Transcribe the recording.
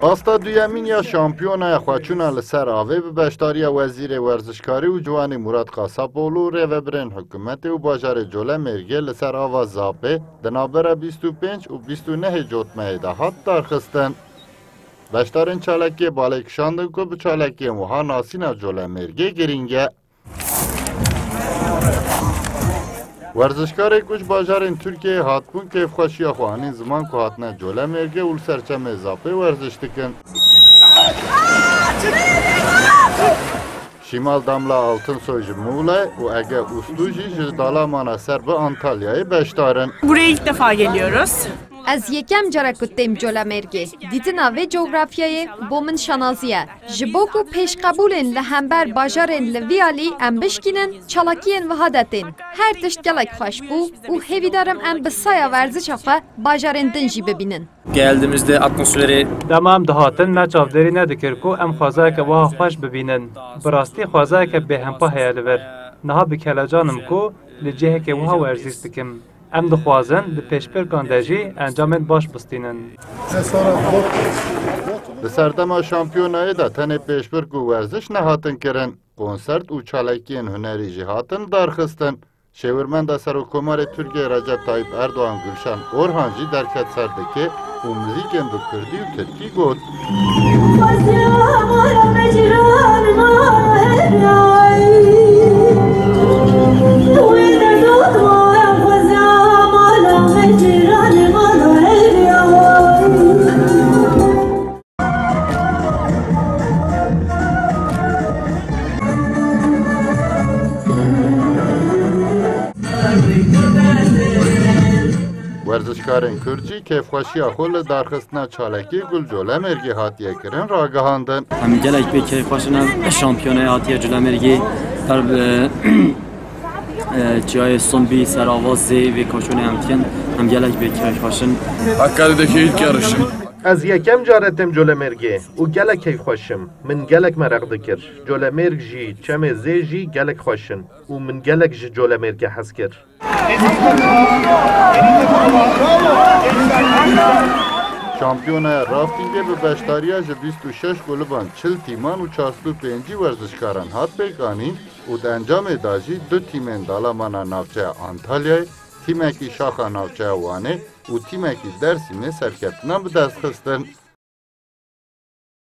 آستا دویمین یا شامپیون خواچونا لسر آوه به بشتاری وزیر ورزشکاری و جوانی مراد قاسپولو ریوبرین حکومت و باجار جوله مرگه لسر آوا زاپه دنابر 25 و 29 جوتمه ده هات درخستن. بشتارین چالکی باله کشاندن که به چالکی موها ناسینا جوله مرگه گرینگه. ورزشکار کش باجارین ترکیه هاتبون که خوشی خوانین زمان که هاتنه جوله مرگه و سرچم اضافه ورزش دکن. Şimal Damla Altınsoy Muğla ve Ege Usluji Jirdala Manasır ve Antalya'yı beştarın. Buraya ilk defa geliyoruz. از یکم جرا کتیم جولا مرگه دیدنا و جغرافیای بومن شنازیه جبوکو پیش قبولن لهمبر باجارن لویالی ام بشکینن چالاکین و هادتین هر تشت گلک خوش بو و هیویدارم ام بسایا ورزش آخه باجارن دنجی ببینن geldiğimizde atmosferi دمام دهاتن نچافداری ندکر کو ام خوازای که واه خوش ببینن براستی خوازای که به همپا هیال ور نها بکلاجانم کو لجهه که وها ورزیش دکم ام دخوازن به پیشبر کاندجی انجامن باش بستینن. به سردما شامپیونایی دا تنه پیشبر کو ورزش نهاتن کرن کنسرت و چالکین هنری جهاتن درخستن. شورمند سرکومار ترکیه رجب طایب اردوغان گلشن اورهانجی درکت سردکی و موزیکن دو کردی و ترکی گود. ورزشکاران کرجی کیفخوشی خود درخستنا چالکی گل جوله مرگی هاتیه کرن راگهاندن. همین گلک به کیفخوشنا شامپیونه هاتیه جوله مرگی در جای سنبی سرآوازی و کوچونه همتین هم گلک به کیفخوشن. Hakkari'deki ilk yarışım. از یکم جارتم جوله مرگه و گلک کیف خوشم من گلک مرق دکر جوله مرگ جی چم زی جی گلک خوشن و من گلک جی جوله مرگه حس کر شامپیونه رافتینگه به بشتاریه جه 26 گلوبان 40 تیمان و 45 ورزشکاران هات بیگانین و د انجام داجی دو تیمین دالامانا نافچه آنتالیای تیمکی شاخا نافچه وانه و تیمکی درسینه سرکتنا به دست خستن.